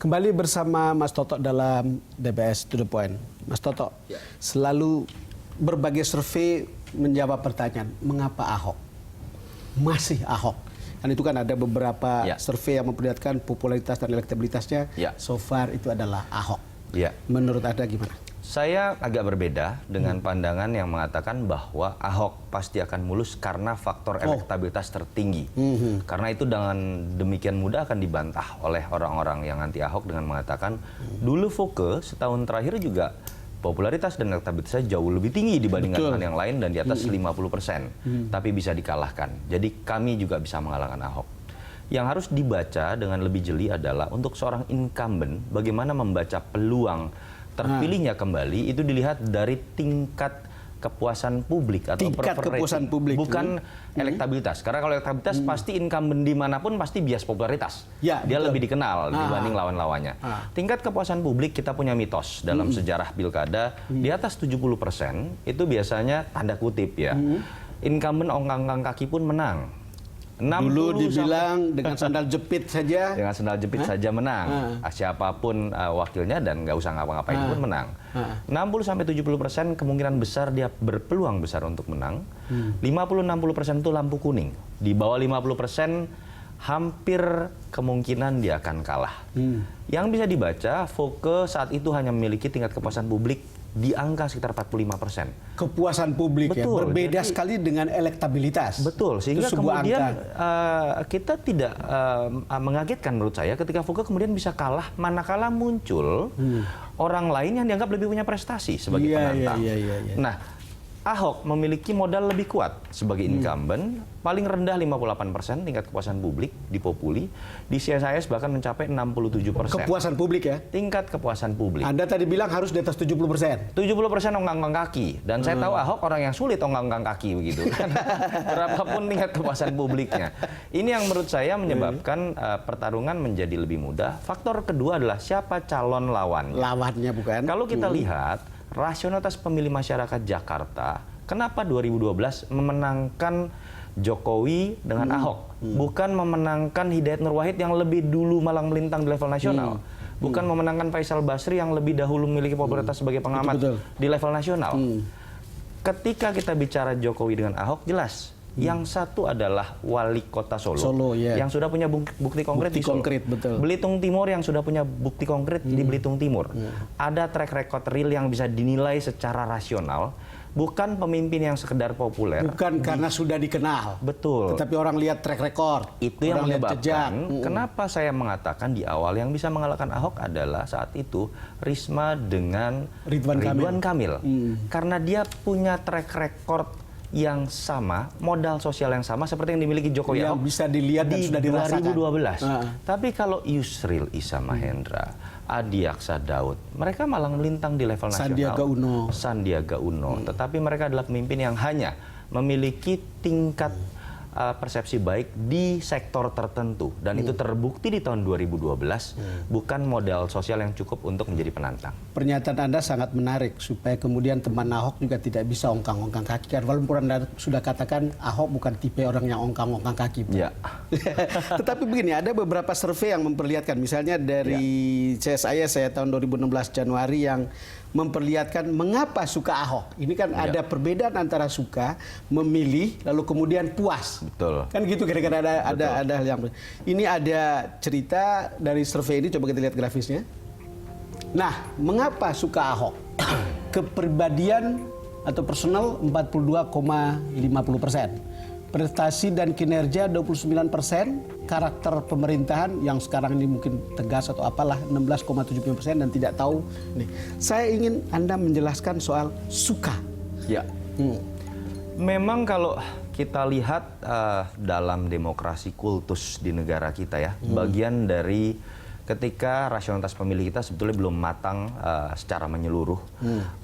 Kembali bersama Mas Toto dalam DBS To The Point. Mas Toto, selalu berbagai survei menjawab pertanyaan, mengapa Ahok? Masih Ahok? Kan itu kan ada beberapa survei yang memperlihatkan popularitas dan elektabilitasnya, so far itu adalah Ahok. Menurut Anda gimana? Saya agak berbeda dengan pandangan yang mengatakan bahwa Ahok pasti akan mulus karena faktor elektabilitas tertinggi. Karena itu dengan demikian mudah akan dibantah oleh orang-orang yang anti Ahok dengan mengatakan dulu Foke setahun terakhir juga popularitas dan elektabilitasnya jauh lebih tinggi dibandingkan yang lain dan di atas 50%. Tapi bisa dikalahkan. Jadi kami juga bisa mengalahkan Ahok. Yang harus dibaca dengan lebih jeli adalah untuk seorang incumbent bagaimana membaca peluang terpilihnya kembali itu dilihat dari tingkat kepuasan publik atau kepuasan publik, bukan elektabilitas. Karena kalau elektabilitas pasti incumbent dimanapun pasti bias popularitas. Dia lebih dikenal dibanding lawan-lawannya. Tingkat kepuasan publik kita punya mitos dalam sejarah pilkada di atas 70% itu biasanya tanda kutip ya. Incumbent ongkang-ongkang kaki pun menang. Dulu dibilang dengan sandal jepit saja. Dengan sandal jepit saja menang. Siapapun wakilnya dan nggak usah ngapa-ngapain pun menang. 60-70% kemungkinan besar dia berpeluang besar untuk menang. 50-60% itu lampu kuning. Di bawah 50% hampir kemungkinan dia akan kalah. Yang bisa dibaca, Foke saat itu hanya memiliki tingkat kepuasan publik di angka sekitar 45%. Kepuasan publik ya, berbeda sekali dengan elektabilitas. Betul, sehingga kemudian kita tidak mengagetkan menurut saya ketika Foke kemudian bisa kalah manakala muncul orang lain yang dianggap lebih punya prestasi sebagai penantang. Nah, Ahok memiliki modal lebih kuat sebagai incumbent, paling rendah 58% tingkat kepuasan publik di Populi, di CSIS bahkan mencapai 67%. Kepuasan publik ya? Tingkat kepuasan publik. Anda tadi bilang harus di atas 70%. 70% ongkang-ongkang kaki, dan saya tahu Ahok orang yang sulit ongkang-ongkang kaki begitu. Berapapun tingkat kepuasan publiknya. Ini yang menurut saya menyebabkan pertarungan menjadi lebih mudah. Faktor kedua adalah siapa calon lawannya. Lawannya bukan? Kalau kita lihat rasionalitas pemilih masyarakat Jakarta, kenapa 2012 memenangkan Jokowi dengan Ahok? Bukan memenangkan Hidayat Nur Wahid yang lebih dulu malang melintang di level nasional. Bukan memenangkan Faisal Basri yang lebih dahulu memiliki popularitas sebagai pengamat di level nasional. Ketika kita bicara Jokowi dengan Ahok, jelas. Yang satu adalah wali kota Solo, yang sudah punya bukti konkret di Solo. Belitung Timur yang sudah punya bukti konkret di Belitung Timur. Ada track record real yang bisa dinilai secara rasional, bukan pemimpin yang sekedar populer. Bukan karena sudah dikenal. Betul. Tetapi orang lihat track record. Itu yang menyebabkan kenapa saya mengatakan di awal yang bisa mengalahkan Ahok adalah saat itu Risma dengan Ridwan Kamil. Karena dia punya track record yang sama, modal sosial yang sama seperti yang dimiliki Jokowi yang bisa dilihat dan sudah dirasakan. 2012. Tapi kalau Yusril Issa Mahendra, Adi Aksa Daud, mereka malah melintang di level nasional. Sandiaga Uno. Tetapi mereka adalah pemimpin yang hanya memiliki tingkat persepsi baik di sektor tertentu, dan itu terbukti di tahun 2012 bukan modal sosial yang cukup untuk menjadi penantang. Pernyataan Anda sangat menarik supaya kemudian teman Ahok juga tidak bisa ongkang-ongkang kaki. Walaupun Anda sudah katakan Ahok bukan tipe orang yang ongkang-ongkang kaki. Tetapi begini, ada beberapa survei yang memperlihatkan, misalnya dari CSIS saya tahun 2016 Januari yang memperlihatkan mengapa suka Ahok. Ini kan ada perbedaan antara suka, memilih, lalu kemudian puas. Betul. Kan gitu kira-kira ada hal yang. Ini ada cerita dari survei ini, coba kita lihat grafisnya. Nah, mengapa suka Ahok? Kepribadian atau personal 42,50%. Prestasi dan kinerja 29%, karakter pemerintahan yang sekarang ini mungkin tegas atau apalah 16,75% dan tidak tahu. Nih, saya ingin Anda menjelaskan soal suka. Memang kalau kita lihat dalam demokrasi kultus di negara kita ya, bagian dari ketika rasionalitas pemilih kita sebetulnya belum matang secara menyeluruh,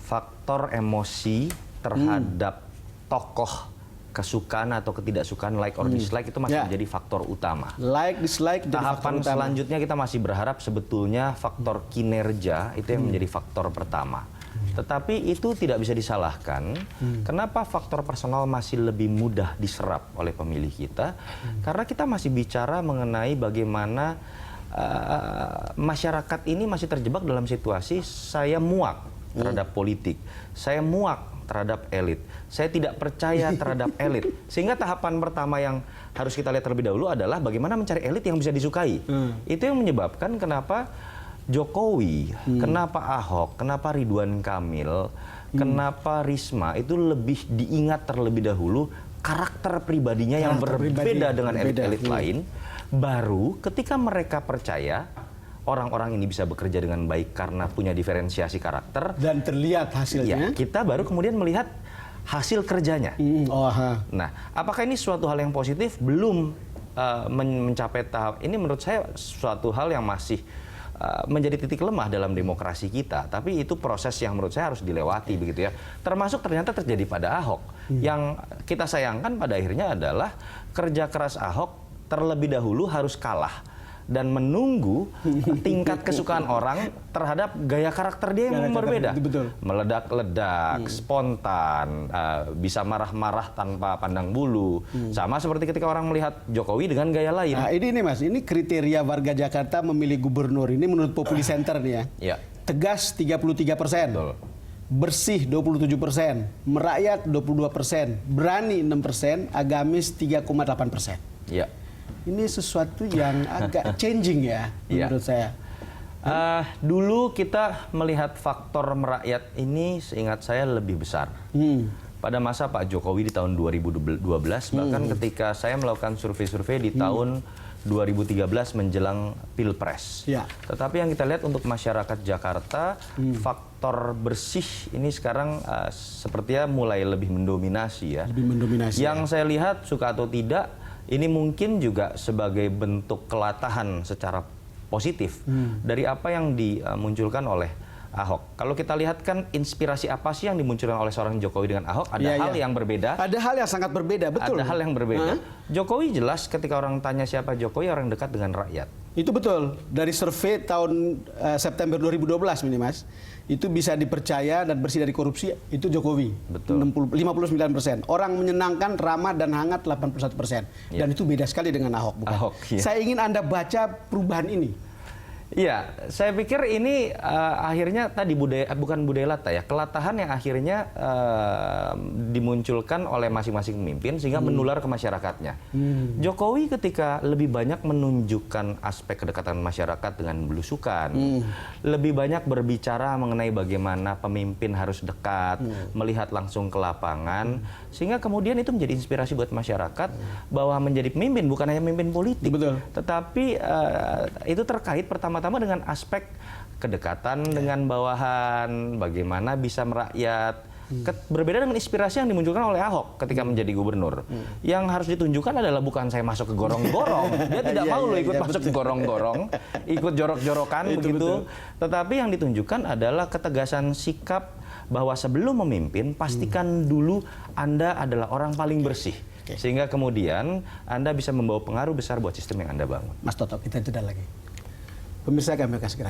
faktor emosi terhadap tokoh, kesukaan atau ketidaksukaan, like or dislike, itu masih menjadi faktor utama. Like, dislike, tahapan selanjutnya kita masih berharap sebetulnya faktor kinerja itu yang menjadi faktor pertama. Tetapi itu tidak bisa disalahkan. Kenapa faktor personal masih lebih mudah diserap oleh pemilih kita? Karena kita masih bicara mengenai bagaimana masyarakat ini masih terjebak dalam situasi saya muak terhadap politik, saya muak terhadap elit, saya tidak percaya terhadap elit. Sehingga tahapan pertama yang harus kita lihat terlebih dahulu adalah bagaimana mencari elit yang bisa disukai. Itu yang menyebabkan kenapa Jokowi, kenapa Ahok, kenapa Ridwan Kamil, kenapa Risma itu lebih diingat terlebih dahulu karakter pribadinya yang berbeda dengan elit-elit lain. Baru ketika mereka percaya orang-orang ini bisa bekerja dengan baik karena punya diferensiasi karakter dan terlihat hasilnya, ya, kita baru kemudian melihat hasil kerjanya. Nah, apakah ini suatu hal yang positif? Belum mencapai tahap ini. Menurut saya suatu hal yang masih menjadi titik lemah dalam demokrasi kita, tapi itu proses yang menurut saya harus dilewati begitu ya. Termasuk ternyata terjadi pada Ahok. Yang kita sayangkan pada akhirnya adalah kerja keras Ahok terlebih dahulu harus kalah dan menunggu tingkat kesukaan orang terhadap gaya karakter dia yang berbeda. Meledak-ledak, spontan, bisa marah-marah tanpa pandang bulu. Sama seperti ketika orang melihat Jokowi dengan gaya lain. Nah, ini Mas, ini kriteria warga Jakarta memilih gubernur ini menurut Populi Center nih ya. Tegas 33%. Bersih 27%, merayat 22%, berani 6%, agamis 3,8%. Ya. Ini sesuatu yang agak changing ya menurut saya. Dulu kita melihat faktor merakyat ini seingat saya lebih besar. Pada masa Pak Jokowi di tahun 2012, bahkan ketika saya melakukan survei-survei di tahun 2013 menjelang Pilpres. Tetapi yang kita lihat untuk masyarakat Jakarta, faktor bersih ini sekarang sepertinya mulai lebih mendominasi ya. Yang saya lihat suka atau tidak, ini mungkin juga sebagai bentuk kelatahan secara positif dari apa yang dimunculkan oleh Ahok. Kalau kita lihat kan inspirasi apa sih yang dimunculkan oleh seorang Jokowi dengan Ahok? Ada hal yang berbeda. Ada hal yang sangat berbeda, betul. Ada hal yang berbeda. Jokowi jelas ketika orang tanya siapa Jokowi, orang dekat dengan rakyat. Itu betul. Dari survei tahun September 2012 ini Mas, itu bisa dipercaya dan bersih dari korupsi, itu Jokowi. Betul. 59%. Orang menyenangkan, ramah dan hangat 81%. Dan itu beda sekali dengan Ahok, bukan? Ahok, ya. Saya ingin Anda baca perubahan ini. Iya, saya pikir ini akhirnya tadi bukan budaya latah ya, kelatahan yang akhirnya dimunculkan oleh masing-masing pemimpin sehingga menular ke masyarakatnya. Jokowi ketika lebih banyak menunjukkan aspek kedekatan masyarakat dengan belusukan, lebih banyak berbicara mengenai bagaimana pemimpin harus dekat, melihat langsung ke lapangan, sehingga kemudian itu menjadi inspirasi buat masyarakat bahwa menjadi pemimpin bukan hanya pemimpin politik, tetapi itu terkait pertama-tama dengan aspek kedekatan dengan bawahan, bagaimana bisa merakyat. Berbeda dengan inspirasi yang dimunculkan oleh Ahok ketika menjadi gubernur. Yang harus ditunjukkan adalah bukan saya masuk ke gorong-gorong, dia tidak mau loh ikut masuk ke gorong-gorong, ikut jorok-jorokan begitu. Tetapi yang ditunjukkan adalah ketegasan sikap bahwa sebelum memimpin pastikan dulu Anda adalah orang paling bersih. Sehingga kemudian Anda bisa membawa pengaruh besar buat sistem yang Anda bangun. Mas Toto, kita jeda lagi. Pemirsa, kami akan segera